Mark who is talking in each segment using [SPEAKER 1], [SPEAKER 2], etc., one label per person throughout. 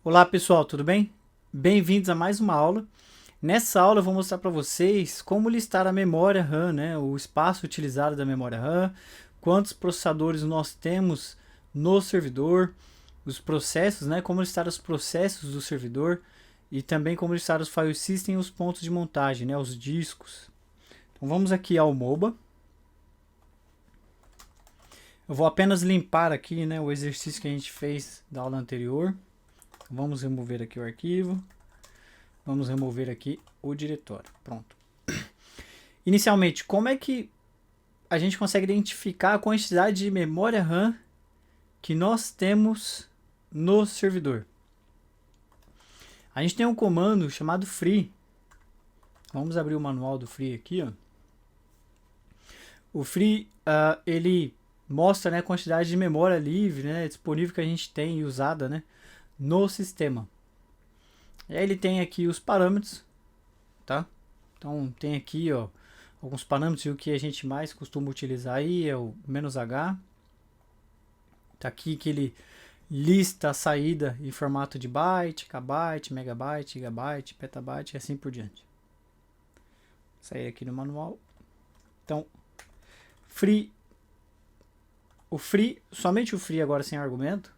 [SPEAKER 1] Olá pessoal, tudo bem? Bem-vindos a mais uma aula. Nessa aula eu vou mostrar para vocês como listar a memória RAM, né? O espaço utilizado da memória RAM, quantos processadores nós temos no servidor, os processos, né? Como listar os processos do servidor e também como listar os file system e os pontos de montagem, né? Os discos. Então vamos aqui ao MOBA. Eu vou apenas limpar aqui, né, o exercício que a gente fez da aula anterior. Vamos remover aqui o arquivo. Vamos remover aqui o diretório. Pronto. Inicialmente, como é que a gente consegue identificar a quantidade de memória RAM que nós temos no servidor? A gente tem um comando chamado free. Vamos abrir o manual do free aqui, ó. O free, ele mostra, né, a quantidade de memória livre, né, disponível que a gente tem e usada, né, no sistema. E aí ele tem aqui os parâmetros, tá? Então tem aqui, ó, alguns parâmetros e o que a gente mais costuma utilizar aí é o "-h". Tá aqui que ele lista a saída em formato de byte, kbyte, megabyte, gigabyte, petabyte e assim por diante. Sair aqui no manual. Então, free, somente o free agora sem argumento.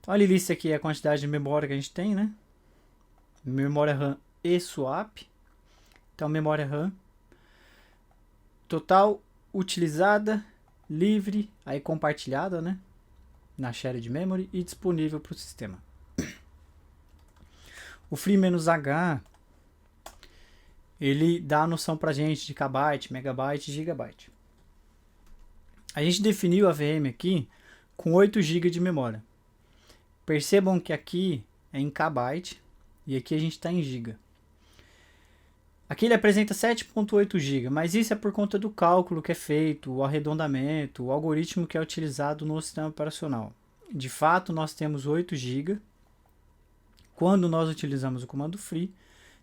[SPEAKER 1] Então ele lista aqui a quantidade de memória que a gente tem, né? Memória RAM e swap. Então memória RAM total utilizada, livre, aí compartilhada, né? Na shared memory e disponível para o sistema. O free-h ele dá a noção para a gente de kbyte, megabyte e gigabyte. A gente definiu a VM aqui com 8 GB de memória. Percebam que aqui é em kbyte e aqui a gente está em giga. Aqui ele apresenta 7.8 GB, mas isso é por conta do cálculo que é feito, o arredondamento, o algoritmo que é utilizado no sistema operacional. De fato, nós temos 8 GB quando nós utilizamos o comando free.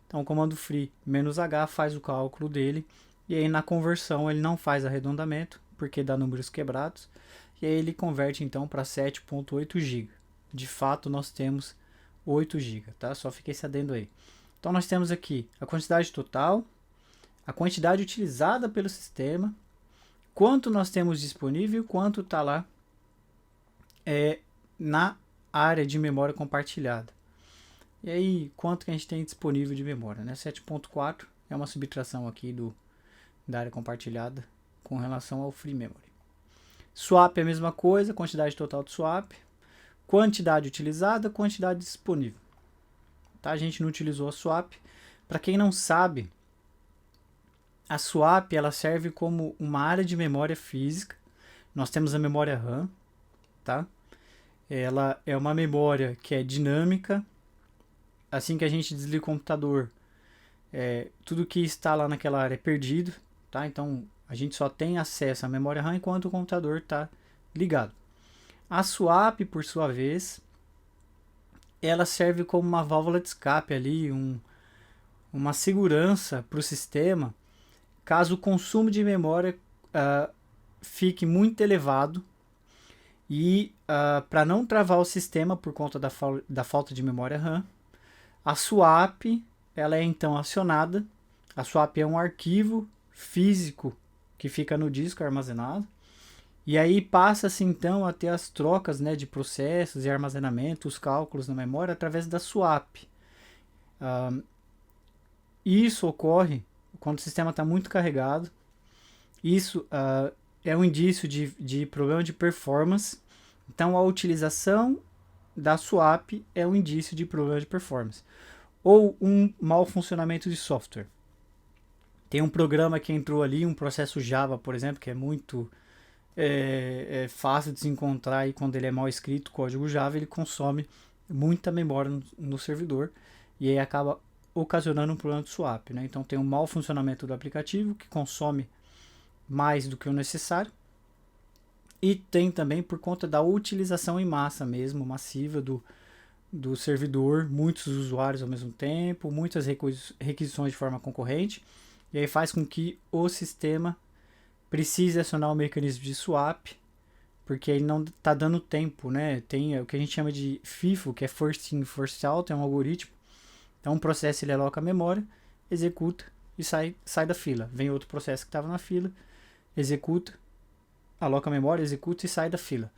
[SPEAKER 1] Então, o comando free "-h" faz o cálculo dele, e aí na conversão ele não faz arredondamento, porque dá números quebrados, e aí ele converte então para 7.8 GB. De fato, nós temos 8 GB, tá? Só fica esse adendo aí. Então nós temos aqui a quantidade total, a quantidade utilizada pelo sistema, quanto nós temos disponível, quanto está lá na área de memória compartilhada. E aí, quanto que a gente tem disponível de memória, né? 7.4 é uma subtração aqui da área compartilhada com relação ao free memory. Swap é a mesma coisa, quantidade total de swap, quantidade utilizada, quantidade disponível. Tá? A gente não utilizou a swap. Para quem não sabe, a swap ela serve como uma área de memória física. Nós temos a memória RAM, tá? Ela é uma memória que é dinâmica. Assim que a gente desliga o computador, tudo que está lá naquela área é perdido, tá? Então a gente só tem acesso à memória RAM enquanto o computador está ligado. A swap, por sua vez, ela serve como uma válvula de escape ali, uma segurança para o sistema, caso o consumo de memória fique muito elevado e para não travar o sistema por conta da falta de memória RAM, a swap ela é então acionada. A swap é um arquivo físico que fica no disco armazenado. E aí passa-se então a ter as trocas, né, de processos e armazenamento, os cálculos na memória através da swap. Isso ocorre quando o sistema está muito carregado. Isso é um indício de problema de performance. Então a utilização da swap é um indício de problema de performance. Ou um mau funcionamento de software. Tem um programa que entrou ali, um processo Java, por exemplo, que é muito fácil de se encontrar, e quando ele é mal escrito, o código Java, ele consome muita memória no servidor e aí acaba ocasionando um problema de swap, né? Então tem um mau funcionamento do aplicativo que consome mais do que o necessário, e tem também por conta da utilização em massa mesmo, massiva do servidor, muitos usuários ao mesmo tempo, muitas requisições de forma concorrente, e aí faz com que o sistema precise acionar o mecanismo de swap, porque ele não está dando tempo, né? Tem o que a gente chama de FIFO, que é First In, First Out, é um algoritmo. Então, um processo ele aloca a memória, executa e sai da fila. Vem outro processo que estava na fila, executa, aloca a memória, executa e sai da fila.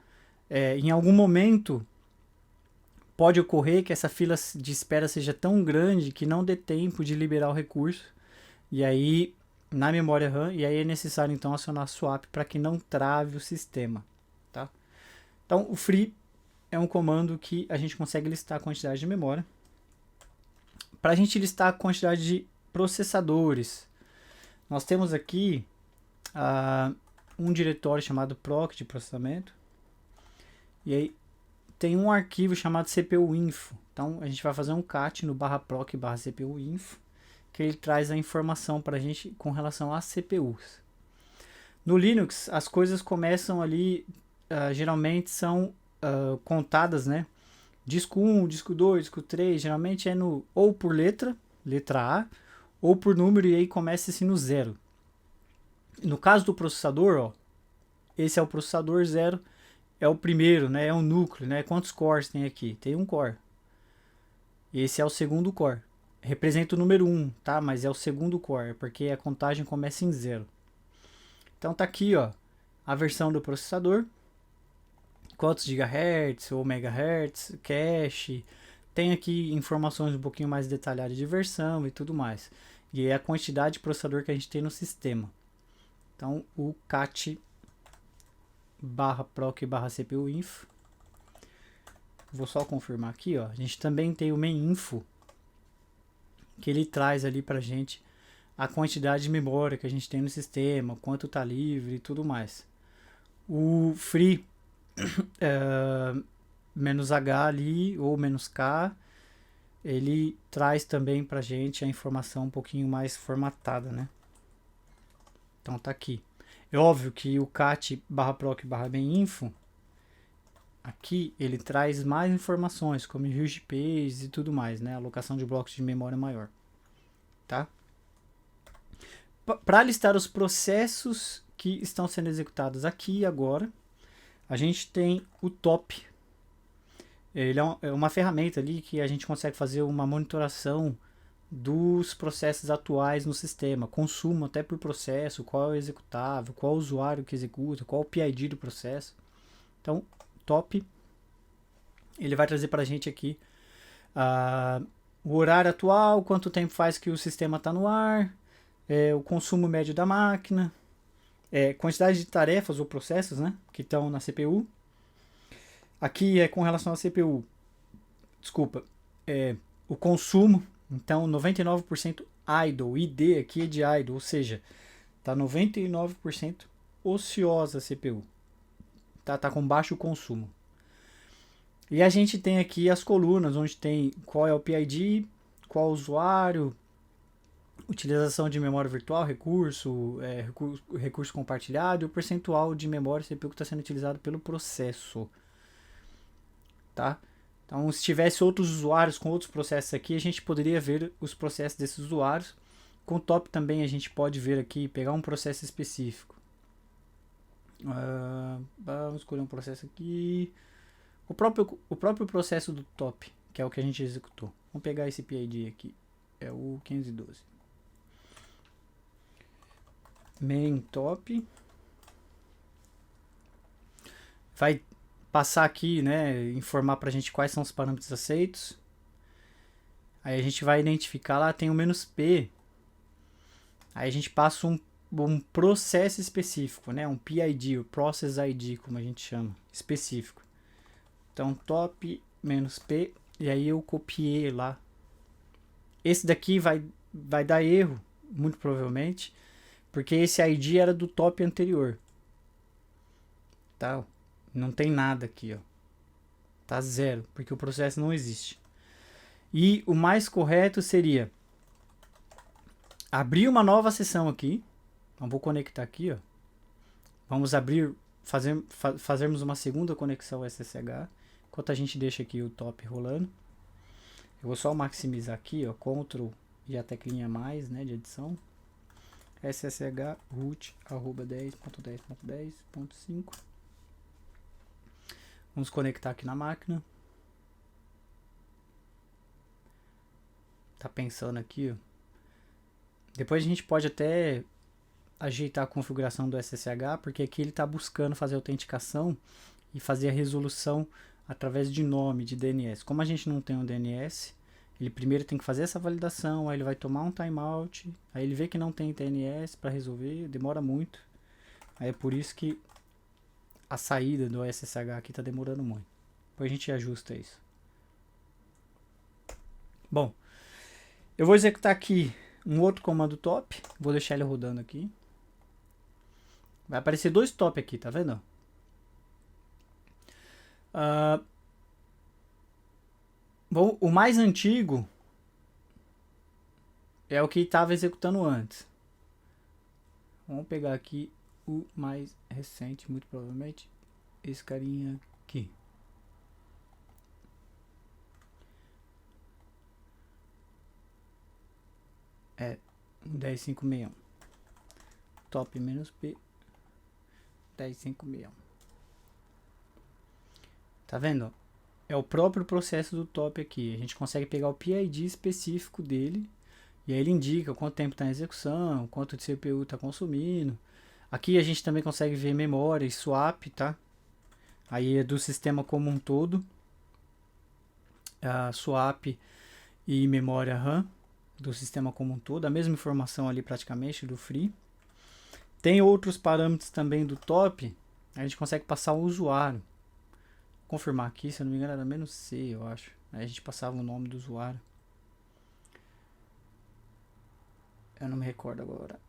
[SPEAKER 1] Em algum momento, pode ocorrer que essa fila de espera seja tão grande que não dê tempo de liberar o recurso. E aí, na memória RAM, e aí é necessário então acionar swap para que não trave o sistema. Tá? Então, o free é um comando que a gente consegue listar a quantidade de memória. Para a gente listar a quantidade de processadores, nós temos aqui um diretório chamado proc de processamento. E aí tem um arquivo chamado CPU-info. Então a gente vai fazer um cat no /proc/CPU-info, que ele traz a informação para a gente com relação às CPUs. No Linux, as coisas começam ali, geralmente são contadas, né? Disco 1, disco 2, disco 3, geralmente é ou por letra A, ou por número, e aí começa-se no 0. No caso do processador, ó, esse é o processador 0, é o primeiro, né? É o núcleo, né? Quantos cores tem aqui? Tem um core. Esse é o segundo core. Representa o número 1, tá? Mas é o segundo core, porque a contagem começa em 0. Então tá aqui, ó, a versão do processador. Quantos gigahertz ou megahertz, cache. Tem aqui informações um pouquinho mais detalhadas de versão e tudo mais. E é a quantidade de processador que a gente tem no sistema. Então o cat /proc/CPU-info. Vou só confirmar aqui, ó. A gente também tem o main-info, que ele traz ali pra gente a quantidade de memória que a gente tem no sistema, quanto tá livre e tudo mais. O free -H ali, ou -K, ele traz também pra gente a informação um pouquinho mais formatada, né? Então tá aqui. É óbvio que o cat /proc/main-info, aqui ele traz mais informações, como huge pace e tudo mais, né? Alocação de blocos de memória maior. Tá? Para listar os processos que estão sendo executados aqui e agora, a gente tem o top. Ele é uma ferramenta ali que a gente consegue fazer uma monitoração dos processos atuais no sistema, consumo até por processo, qual é o executável, qual é o usuário que executa, qual é o PID do processo. Então, top, ele vai trazer para a gente aqui o horário atual, quanto tempo faz que o sistema está no ar, o consumo médio da máquina, quantidade de tarefas ou processos, né, que estão na CPU. Aqui é com relação à CPU, desculpa, o consumo, então 99% idle, ID aqui é de idle, ou seja, está 99% ociosa a CPU, tá com baixo consumo. E a gente tem aqui as colunas, onde tem qual é o PID, qual é o usuário, utilização de memória virtual, recurso compartilhado e o percentual de memória CPU que está sendo utilizado pelo processo. Tá? Então, se tivesse outros usuários com outros processos aqui, a gente poderia ver os processos desses usuários. Com o top também a gente pode ver aqui, pegar um processo específico. Vamos escolher um processo aqui. O próprio processo do top, que é o que a gente executou. Vamos pegar esse PID aqui. É o 512. Main top. Vai passar aqui, né, informar pra gente quais são os parâmetros aceitos. Aí a gente vai identificar lá, tem o "-p". Aí a gente passa um processo específico, né, um PID, o Process ID, como a gente chama, específico. Então top "-p", e aí eu copiei lá. Esse daqui vai dar erro, muito provavelmente, porque esse ID era do top anterior. Tá? Não tem nada aqui, ó. Tá 0, porque o processo não existe. E o mais correto seria abrir uma nova sessão aqui. Então vou conectar aqui, ó. Vamos abrir, fazermos uma segunda conexão SSH, enquanto a gente deixa aqui o top rolando. Eu vou só maximizar aqui, ó, Ctrl e a teclinha mais, né, de edição. SSH root @10.10.10.5. Vamos conectar aqui na máquina. Tá pensando aqui, ó. Depois a gente pode até ajeitar a configuração do SSH, porque aqui ele está buscando fazer autenticação e fazer a resolução através de nome, de DNS. Como a gente não tem um DNS, ele primeiro tem que fazer essa validação, aí ele vai tomar um timeout, aí ele vê que não tem DNS para resolver, demora muito. Aí é por isso que a saída do SSH aqui está demorando muito. Depois a gente ajusta isso. Bom, eu vou executar aqui um outro comando top, vou deixar ele rodando aqui. Vai aparecer dois top aqui, tá vendo? Bom, o mais antigo é o que estava executando antes. Vamos pegar aqui o mais recente, muito provavelmente esse carinha aqui. É 10561. Top menos P 10561. Tá vendo? É o próprio processo do top aqui. A gente consegue pegar o PID específico dele. E aí ele indica quanto tempo está em execução, quanto de CPU está consumindo. Aqui a gente também consegue ver memória e swap, tá? Aí é do sistema como um todo. Swap e memória RAM do sistema como um todo. A mesma informação ali praticamente do free. Tem outros parâmetros também do top. A gente consegue passar o usuário. Vou confirmar aqui, se eu não me engano era menos C, eu acho. Aí a gente passava o nome do usuário. Eu não me recordo agora.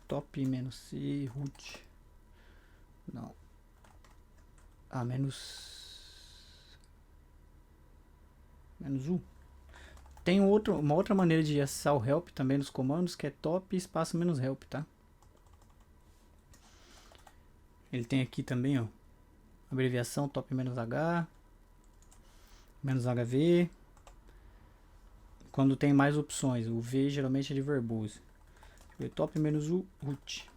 [SPEAKER 1] Top menos C, root. Não. Menos U. Tem uma outra maneira de acessar o help também nos comandos, que é top espaço menos help, tá? Ele tem aqui também, ó, abreviação top menos H, menos HV. Quando tem mais opções, o V geralmente é de verbose. Top menos U, root.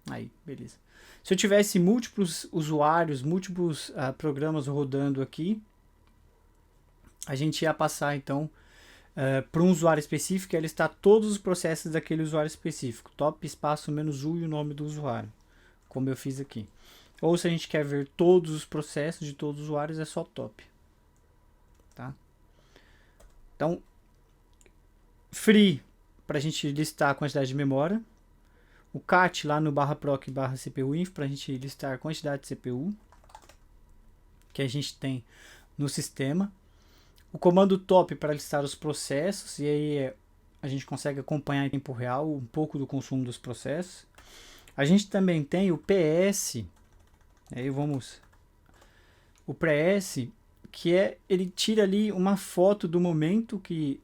[SPEAKER 1] Aí, beleza. Se eu tivesse múltiplos usuários, múltiplos programas rodando aqui, a gente ia passar então para um usuário específico e listar todos os processos daquele usuário específico. Top espaço menos U e o nome do usuário, como eu fiz aqui. Ou se a gente quer ver todos os processos de todos os usuários, é só top. Tá? Então, free para a gente listar a quantidade de memória. O cat lá no /proc /cpuinf para a gente listar a quantidade de CPU que a gente tem no sistema. O comando top para listar os processos, e aí a gente consegue acompanhar em tempo real um pouco do consumo dos processos. A gente também tem o PS, aí o PS, que ele tira ali uma foto do momento que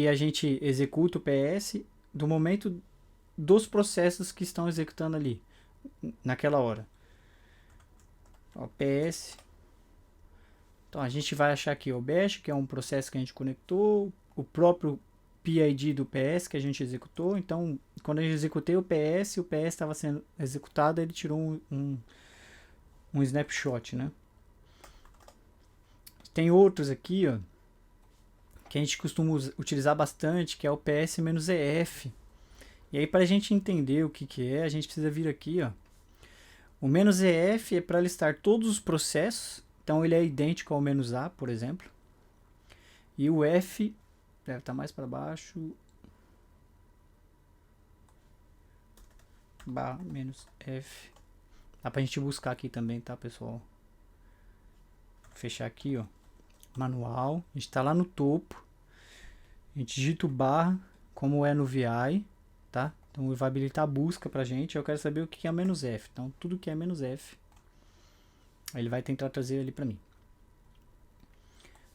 [SPEAKER 1] a gente executa o PS, do momento dos processos que estão executando ali, naquela hora. Ó, PS. Então a gente vai achar aqui o bash, que é um processo que a gente conectou, o próprio PID do PS que a gente executou. Então, quando eu executei o PS estava sendo executado, ele tirou um snapshot, né? Tem outros aqui, ó, que a gente costuma utilizar bastante, que é o PS-EF. E aí, para a gente entender o que é, a gente precisa vir aqui, ó. O "-EF é para listar todos os processos. Então ele é idêntico ao "-A", por exemplo. E o F deve estar mais para baixo. "-F". Dá pra gente buscar aqui também, tá, pessoal? Vou fechar aqui, ó. Manual. A gente tá lá no topo. A gente digita o barra, como é no VI, tá? Então ele vai habilitar a busca pra gente. Eu quero saber o que é "-F". Então tudo que é "-F", ele vai tentar trazer ali para mim.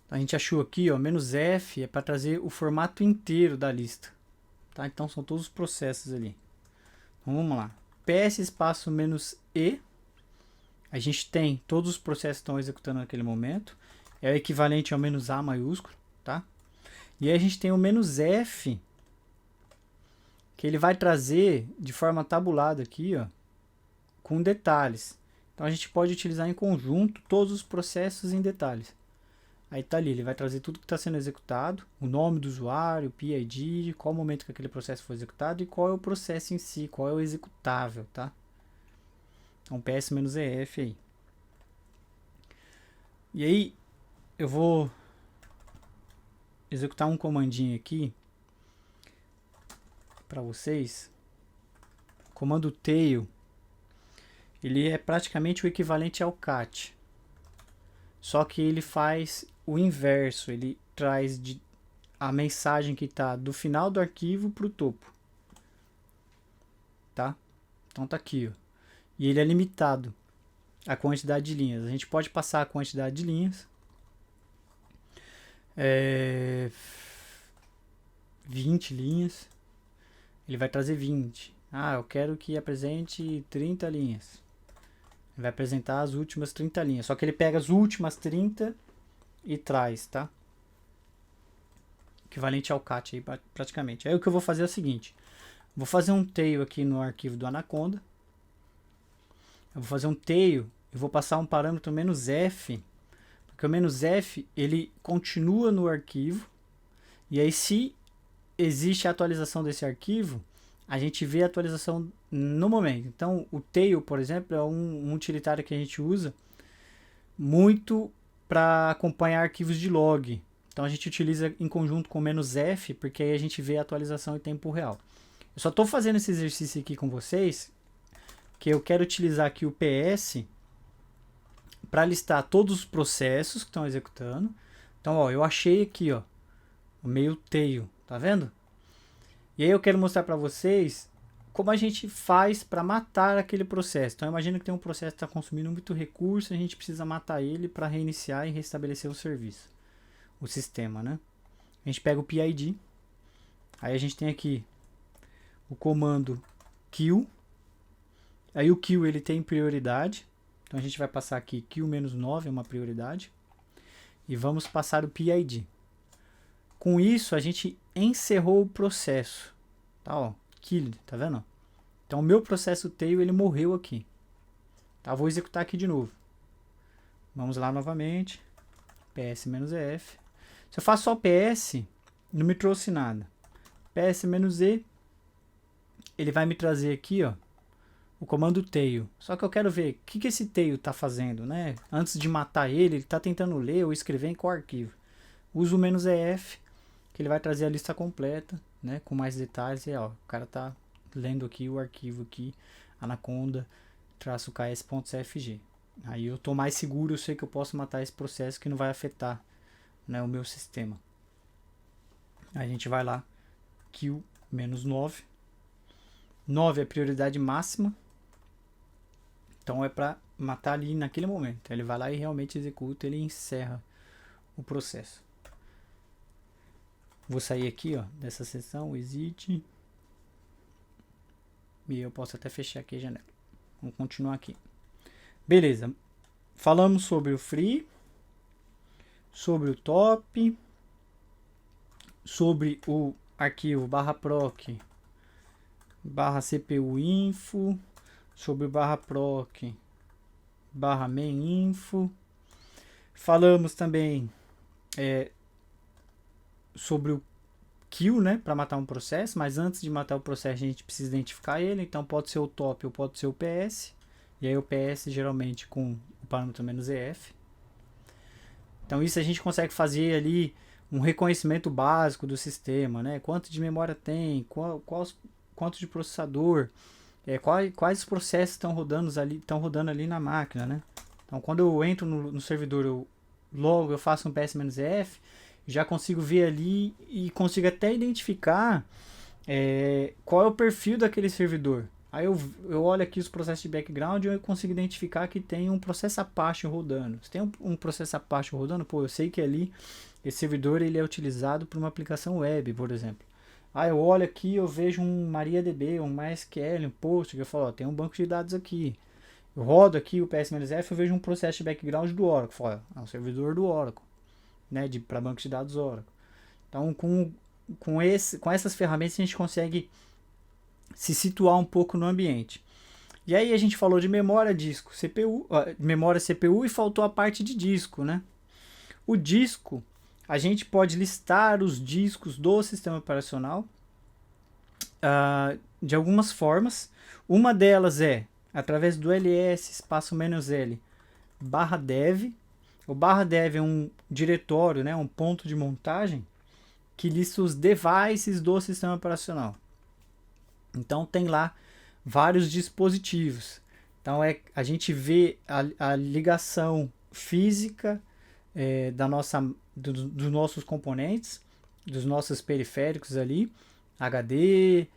[SPEAKER 1] A gente achou aqui, ó, "-F" é para trazer o formato inteiro da lista. Tá? Então são todos os processos ali. Então vamos lá. PS espaço "-E". A gente tem todos os processos que estão executando naquele momento. É o equivalente ao "-A" maiúsculo. Tá? E aí a gente tem o "-F", que ele vai trazer de forma tabulada aqui, ó, com detalhes. Então a gente pode utilizar em conjunto todos os processos em detalhes. Aí tá ali, ele vai trazer tudo que está sendo executado, o nome do usuário, o PID, qual o momento que aquele processo foi executado e qual é o processo em si, qual é o executável, tá? Então PS-EF aí. E aí eu vou executar um comandinho aqui para vocês. O comando tail, ele é praticamente o equivalente ao cat. Só que ele faz o inverso, ele traz a mensagem que está do final do arquivo para o topo. Tá? Então tá aqui, ó. E ele é limitado a quantidade de linhas. A gente pode passar a quantidade de linhas. 20 linhas. Ele vai trazer 20. Ah, eu quero que apresente 30 linhas. Ele vai apresentar as últimas 30 linhas. Só que ele pega as últimas 30 e traz, tá? Equivalente ao cat aí, praticamente. Aí o que eu vou fazer é o seguinte. Vou fazer um tail aqui no arquivo do Anaconda. Eu vou fazer um tail e vou passar um parâmetro "-f", porque o "-f" ele continua no arquivo, e aí se existe a atualização desse arquivo, a gente vê a atualização no momento. Então o tail, por exemplo, é um utilitário que a gente usa muito para acompanhar arquivos de log. Então a gente utiliza em conjunto com "-f", porque aí a gente vê a atualização em tempo real. Eu só estou fazendo esse exercício aqui com vocês, que eu quero utilizar aqui o PS para listar todos os processos que estão executando. Então, ó, eu achei aqui, ó, o meu tail, tá vendo? E aí eu quero mostrar para vocês como a gente faz para matar aquele processo. Então, imagina que tem um processo que está consumindo muito recurso, a gente precisa matar ele para reiniciar e restabelecer o serviço, o sistema, né? A gente pega o PID, aí a gente tem aqui o comando kill. Aí o kill ele tem prioridade. Então a gente vai passar aqui kill -9 é uma prioridade. E vamos passar o PID. Com isso a gente encerrou o processo. Tá, ó, killed, tá vendo? Então o meu processo tail ele morreu aqui. Tá, vou executar aqui de novo. Vamos lá novamente. PS-EF. Se eu faço só PS, não me trouxe nada. PS-E, ele vai me trazer aqui, ó, o comando tail. Só que eu quero ver o que esse tail está fazendo, né? Antes de matar ele está tentando ler ou escrever em qual arquivo. Uso o "-ef", que ele vai trazer a lista completa, né? Com mais detalhes. E ó, o cara está lendo aqui o arquivo aqui, anaconda-ks.cfg. Aí eu estou mais seguro, eu sei que eu posso matar esse processo que não vai afetar, né, o meu sistema. Aí a gente vai lá, kill -9. 9 é a prioridade máxima. Então é para matar ali naquele momento. Ele vai lá e realmente executa, ele encerra o processo. Vou sair aqui, ó, dessa seção, exit. E eu posso até fechar aqui a janela. Vamos continuar aqui. Beleza. Falamos sobre o free, sobre o top, sobre o arquivo /proc /cpuinfo, sobre o /proc /maininfo. Falamos também sobre o kill, né, para matar um processo, mas antes de matar o processo a gente precisa identificar ele, então pode ser o top ou pode ser o PS, e aí o PS geralmente com o parâmetro "-ef. Então isso a gente consegue fazer ali um reconhecimento básico do sistema, né, quanto de memória tem, quanto de processador, quais processos estão rodando ali na máquina, né? Então quando eu entro no servidor, logo eu faço um PS-EF, já consigo ver ali e consigo até identificar qual é o perfil daquele servidor. Aí eu olho aqui os processos de background e eu consigo identificar que tem um processo Apache rodando. Se tem um processo Apache rodando, pô, eu sei que ali esse servidor ele é utilizado para uma aplicação web, por exemplo. Aí eu olho aqui, eu vejo um MariaDB, um MySQL, um Postgre, eu falo, ó, tem um banco de dados aqui. Eu rodo aqui o PS-EF, eu vejo um processo de background do Oracle, falo, é um servidor do Oracle, né, para banco de dados Oracle. Então com essas ferramentas a gente consegue se situar um pouco no ambiente. E aí a gente falou de memória, disco, CPU, memória, CPU e faltou a parte de disco, né? O disco, a gente pode listar os discos do sistema operacional de algumas formas. Uma delas é através do ls espaço "-l" barra dev. O barra dev é um diretório, né, um ponto de montagem que lista os devices do sistema operacional. Então tem lá vários dispositivos. Então a gente vê a ligação física dos nossos componentes, dos nossos periféricos ali, HD,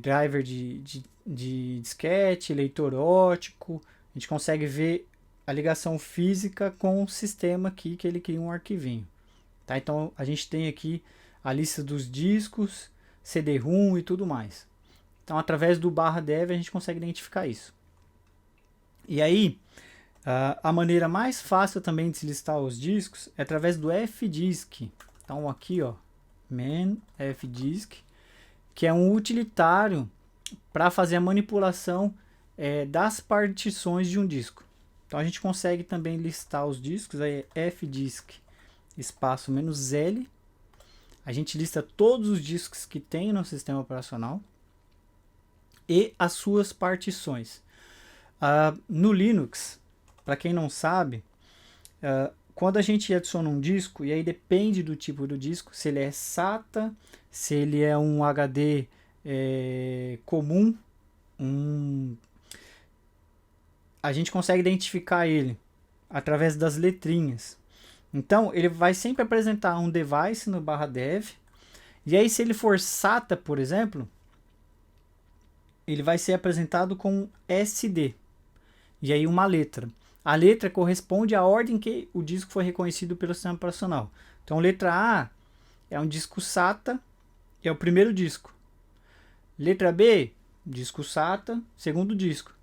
[SPEAKER 1] driver de disquete, leitor óptico. A gente consegue ver a ligação física com o sistema aqui, que ele cria um arquivinho. Tá? Então a gente tem aqui a lista dos discos, CD-ROM e tudo mais. Então através do barra dev a gente consegue identificar isso. E aí, a maneira mais fácil também de se listar os discos é através do fdisk. Então aqui, ó, man fdisk, que é um utilitário para fazer a manipulação das partições de um disco. Então a gente consegue também listar os discos, aí fdisk espaço "-l. A gente lista todos os discos que tem no sistema operacional e as suas partições. No Linux, para quem não sabe, quando a gente adiciona um disco, e aí depende do tipo do disco, se ele é SATA, se ele é um HD comum, a gente consegue identificar ele através das letrinhas. Então, ele vai sempre apresentar um device no barra dev, e aí se ele for SATA, por exemplo, ele vai ser apresentado com SD, e aí uma letra. A letra corresponde à ordem que o disco foi reconhecido pelo sistema operacional. Então, letra A é um disco SATA, é o primeiro disco. Letra B, disco SATA, segundo disco.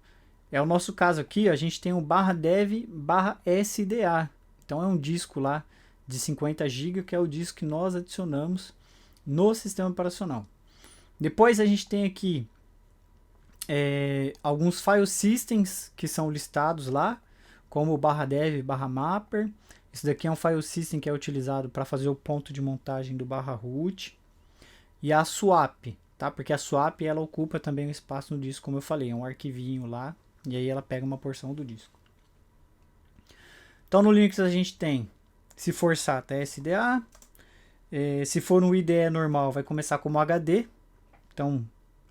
[SPEAKER 1] É o nosso caso aqui, a gente tem o barra dev barra SDA. Então, é um disco lá de 50 GB, que é o disco que nós adicionamos no sistema operacional. Depois a gente tem aqui alguns file systems que são listados lá, como o barra dev barra mapper. Isso daqui é um file system que é utilizado para fazer o ponto de montagem do barra root. E a swap, tá? Porque a swap ela ocupa também um espaço no disco, como eu falei, é um arquivinho lá, e aí ela pega uma porção do disco. Então no Linux a gente tem, se for SATA, SDA. Se for no IDE normal, vai começar como HD. Então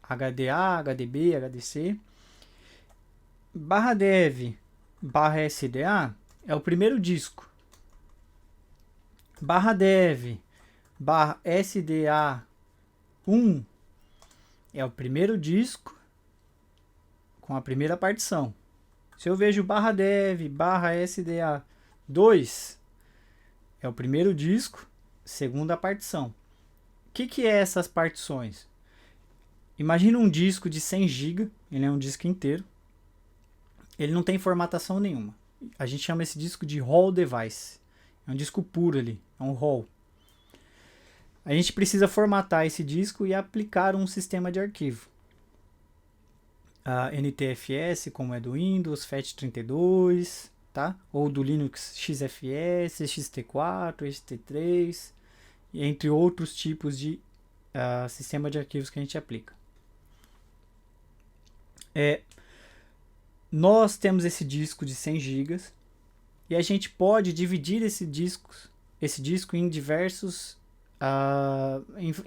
[SPEAKER 1] HDA, HDB, HDC. Barra dev barra SDA é o primeiro disco. Barra dev barra SDA 1 é o primeiro disco com a primeira partição. Se eu vejo barra dev barra SDA 2 é o primeiro disco, segunda partição. O que é essas partições? Imagina um disco de 100 GB, ele é um disco inteiro. Ele não tem formatação nenhuma. A gente chama esse disco de RAW device. É um disco puro ali, é um RAW. A gente precisa formatar esse disco e aplicar um sistema de arquivo. NTFS, como é do Windows, FAT32, tá? Ou do Linux XFS, XT4, XT3, entre outros tipos de sistema de arquivos que a gente aplica. Nós temos esse disco de 100 GB e a gente pode dividir esse disco em diversos,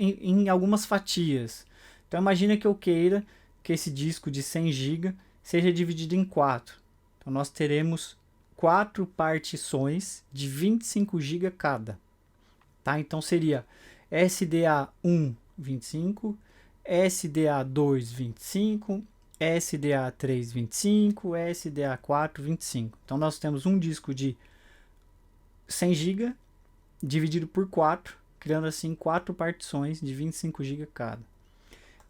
[SPEAKER 1] em algumas fatias. Então imagina que eu queira que esse disco de 100 GB seja dividido em 4. Então nós teremos 4 partições de 25 GB cada. Tá? Então seria SDA1 25, SDA2 25, SDA3 25, SDA4 25. Então nós temos um disco de 100 GB dividido por 4, criando assim 4 partições de 25 GB cada.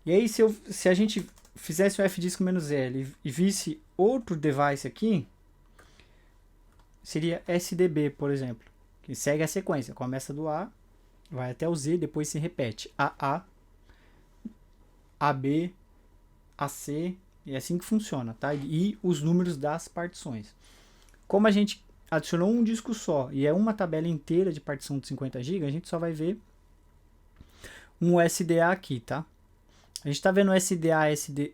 [SPEAKER 1] E aí se a gente fizesse o fdisk "-l e visse outro device aqui, seria SDB, por exemplo, que segue a sequência, começa do A, vai até o Z, depois se repete AA, AB, AC, e é assim que funciona, tá? E os números das partições. Como a gente adicionou um disco só e é uma tabela inteira de partição de 50 GB, a gente só vai ver um SDA aqui, tá? A gente está vendo SDA,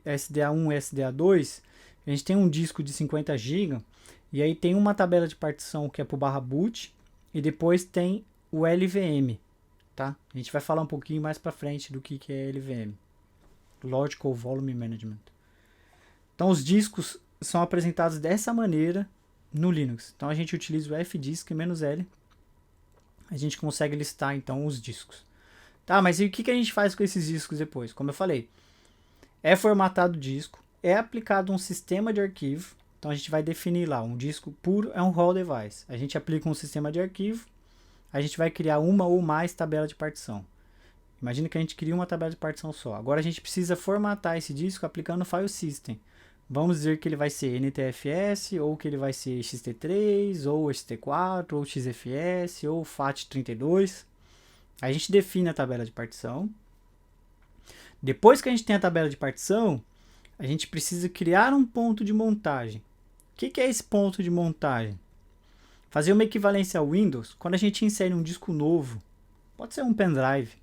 [SPEAKER 1] SDA1 e SDA2, a gente tem um disco de 50 GB, e aí tem uma tabela de partição que é para o /boot, e depois tem o LVM, tá? A gente vai falar um pouquinho mais para frente do que é LVM. Logical Volume Management. Então os discos são apresentados dessa maneira no Linux. Então a gente utiliza o fdisk -L, a gente consegue listar então os discos. Tá, mas e o que a gente faz com esses discos depois? Como eu falei, é formatado o disco, é aplicado um sistema de arquivo. Então a gente vai definir lá, um disco puro é um raw device. A gente aplica um sistema de arquivo, a gente vai criar uma ou mais tabela de partição. Imagina que a gente cria uma tabela de partição só. Agora a gente precisa formatar esse disco aplicando o file system. Vamos dizer que ele vai ser NTFS, ou que ele vai ser XT3, ou XT4, ou XFS, ou FAT32. A gente define a tabela de partição. Depois que a gente tem a tabela de partição, a gente precisa criar um ponto de montagem. O que é esse ponto de montagem? Fazer uma equivalência ao Windows, quando a gente insere um disco novo, pode ser um pendrive,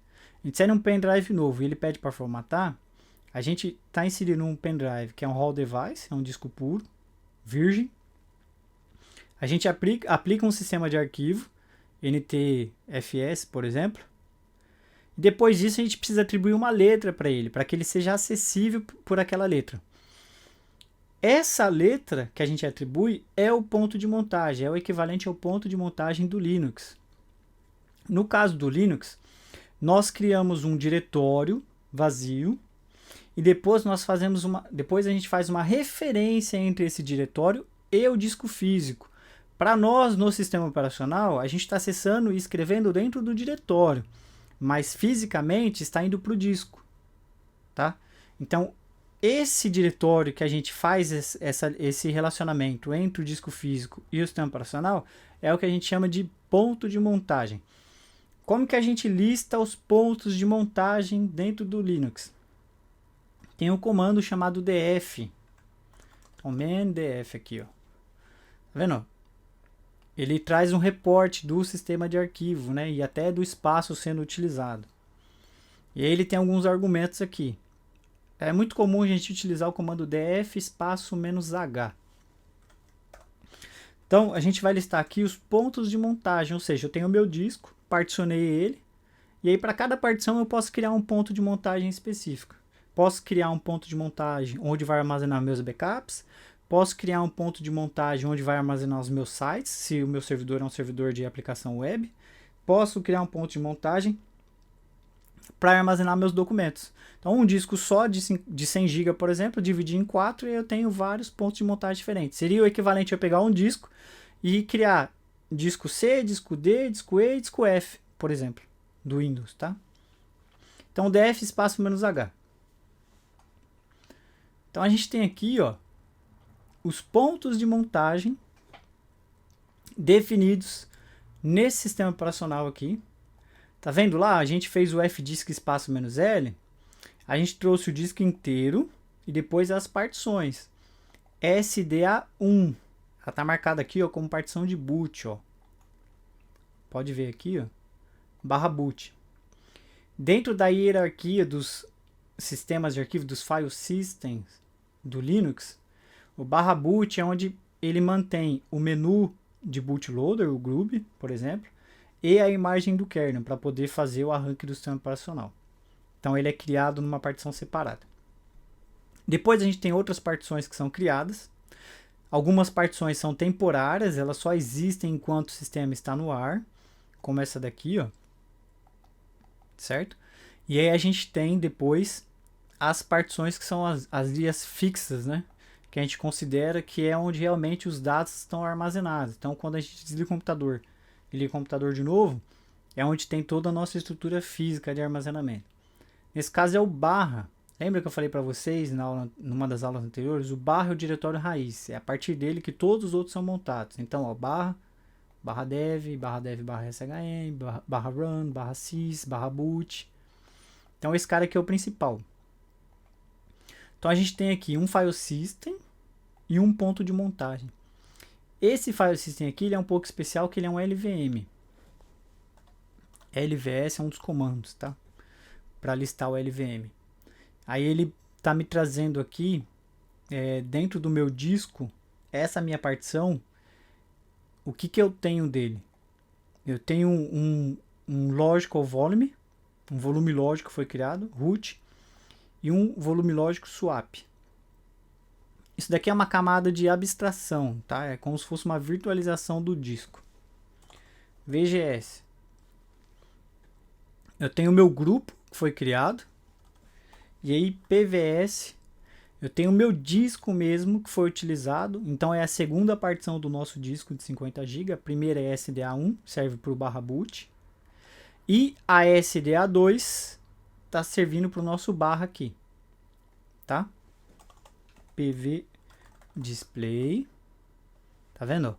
[SPEAKER 1] a gente insere um pendrive novo e ele pede para formatar, a gente está inserindo um pendrive que é um raw device, é um disco puro, virgem. A gente aplica um sistema de arquivo, NTFS, por exemplo. Depois disso, a gente precisa atribuir uma letra para ele, para que ele seja acessível por aquela letra. Essa letra que a gente atribui é o ponto de montagem, é o equivalente ao ponto de montagem do Linux. No caso do Linux, nós criamos um diretório vazio e depois depois a gente faz uma referência entre esse diretório e o disco físico. Para nós, no sistema operacional, a gente está acessando e escrevendo dentro do diretório, mas fisicamente está indo para o disco, tá? Então, esse diretório que a gente faz esse relacionamento entre o disco físico e o sistema operacional é o que a gente chama de ponto de montagem. Como que a gente lista os pontos de montagem dentro do Linux? Tem um comando chamado df. O man df aqui, ó. Tá vendo? Ele traz um reporte do sistema de arquivo, né? E até do espaço sendo utilizado. E aí ele tem alguns argumentos aqui. É muito comum a gente utilizar o comando df espaço -h. Então, a gente vai listar aqui os pontos de montagem, ou seja, eu tenho o meu disco, particionei ele, e aí para cada partição eu posso criar um ponto de montagem específico. Posso criar um ponto de montagem onde vai armazenar meus backups, posso criar um ponto de montagem onde vai armazenar os meus sites, se o meu servidor é um servidor de aplicação web, posso criar um ponto de montagem para armazenar meus documentos. Então, um disco só de 100 GB, por exemplo, dividir em 4 e eu tenho vários pontos de montagem diferentes. Seria o equivalente a eu pegar um disco e criar disco C, disco D, disco E e disco F, por exemplo, do Windows, tá? Então, df espaço -h. Então, a gente tem aqui, ó, os pontos de montagem definidos nesse sistema operacional aqui. Tá vendo lá? A gente fez o fdisk espaço -L. A gente trouxe o disco inteiro e depois as partições. SDA1. Ela tá marcada aqui, ó, como partição de boot, ó. Pode ver aqui, ó. /boot. Dentro da hierarquia dos sistemas de arquivo, dos file systems do Linux, o /boot é onde ele mantém o menu de bootloader, o GRUB, por exemplo, e a imagem do kernel para poder fazer o arranque do sistema operacional. Então ele é criado numa partição separada. Depois a gente tem outras partições que são criadas. Algumas partições são temporárias, elas só existem enquanto o sistema está no ar, como essa daqui, ó. Certo? E aí a gente tem depois as partições que são as linhas fixas, né? Que a gente considera que é onde realmente os dados estão armazenados. Então quando a gente desliga o computador e liga o computador de novo, é onde tem toda a nossa estrutura física de armazenamento. Nesse caso é o barra. Lembra que eu falei para vocês numa das aulas anteriores? O barra é o diretório raiz. É a partir dele que todos os outros são montados. Então, ó, barra dev, barra shm, barra run, barra sys, barra boot. Então esse cara aqui é o principal. Então a gente tem aqui um file system e um ponto de montagem. Esse file system aqui ele é um pouco especial, que ele é um LVM. LVS é um dos comandos, tá? Para listar o LVM. Aí ele tá me trazendo aqui, dentro do meu disco, essa minha partição, o que eu tenho dele? Eu tenho um logical volume, um volume lógico foi criado, root, e um volume lógico swap. Isso daqui é uma camada de abstração, tá? É como se fosse uma virtualização do disco. VGS. Eu tenho o meu grupo que foi criado. E aí PVS. Eu tenho o meu disco mesmo que foi utilizado. Então é a segunda partição do nosso disco de 50 GB. A primeira é SDA1, serve para o /boot. E a SDA2 está servindo para o nosso barra aqui. Tá? PV display. Tá vendo?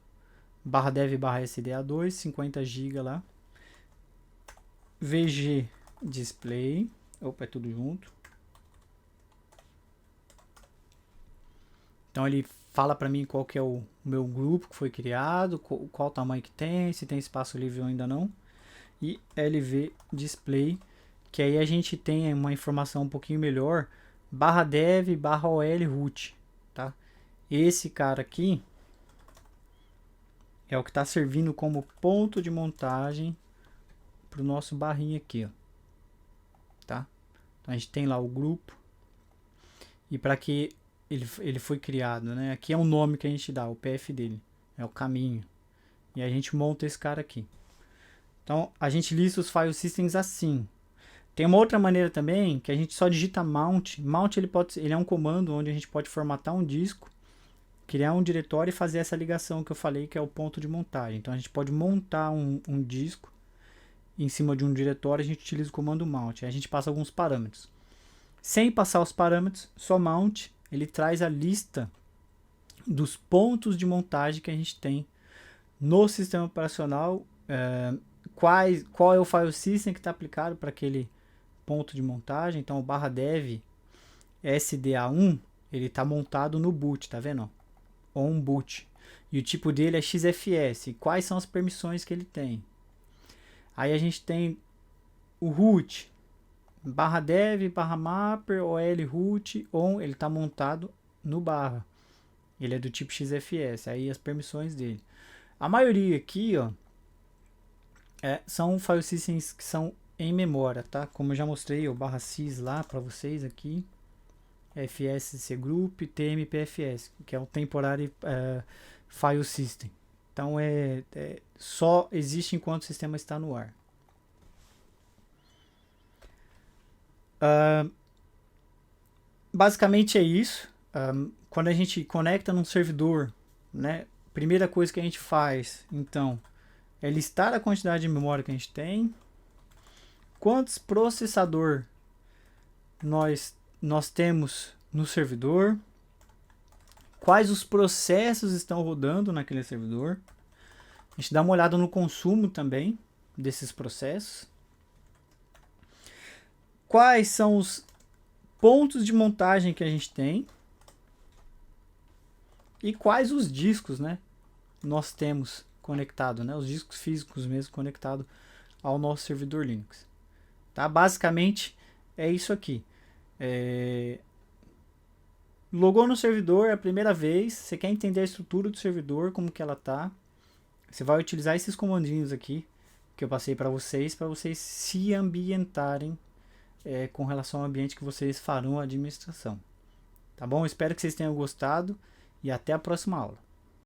[SPEAKER 1] /dev /SDA2, 50 GB lá. VG display. Opa, é tudo junto. Então ele fala para mim qual que é o meu grupo que foi criado, qual tamanho que tem, se tem espaço livre ou ainda não. E LV display, que aí a gente tem uma informação um pouquinho melhor, /dev /ol root, tá? Esse cara aqui é o que está servindo como ponto de montagem para o nosso barrinho aqui, ó. Tá? Então a gente tem lá o grupo e para que ele foi criado, né? Aqui é o nome que a gente dá, o PF dele, é o caminho. E a gente monta esse cara aqui. Então a gente lista os file systems assim. Tem uma outra maneira também que a gente só digita mount. Mount ele é um comando onde a gente pode formatar um disco, criar um diretório e fazer essa ligação que eu falei que é o ponto de montagem. Então a gente pode montar um disco em cima de um diretório, a gente utiliza o comando mount. Aí a gente passa alguns parâmetros. Sem passar os parâmetros, só mount, ele traz a lista dos pontos de montagem que a gente tem no sistema operacional, qual é o file system que está aplicado para aquele ponto de montagem. Então o /dev SDA1 ele está montado no boot, tá vendo? On boot. E o tipo dele é XFS. E quais são as permissões que ele tem? Aí a gente tem o root, /dev /mapper ol root on, ele está montado no barra. Ele é do tipo XFS, aí as permissões dele. A maioria aqui, ó, são file systems que são em memória, tá? Como eu já mostrei o /sys lá para vocês aqui. FSC Group, TMPFS, que é o Temporary File System. Então só existe enquanto o sistema está no ar. Basicamente é isso. Quando a gente conecta num servidor, né, primeira coisa que a gente faz, então, é listar a quantidade de memória que a gente tem, quantos processador nós temos no servidor, quais os processos estão rodando naquele servidor. A gente dá uma olhada no consumo também desses processos. Quais são os pontos de montagem que a gente tem e quais os discos, né, nós temos conectado, né, os discos físicos mesmo conectado ao nosso servidor Linux. Tá? Basicamente é isso aqui. Logou no servidor, é a primeira vez, você quer entender a estrutura do servidor, como que ela tá, você vai utilizar esses comandinhos aqui que eu passei para vocês se ambientarem com relação ao ambiente que vocês farão a administração. Tá bom? Espero que vocês tenham gostado e até a próxima aula.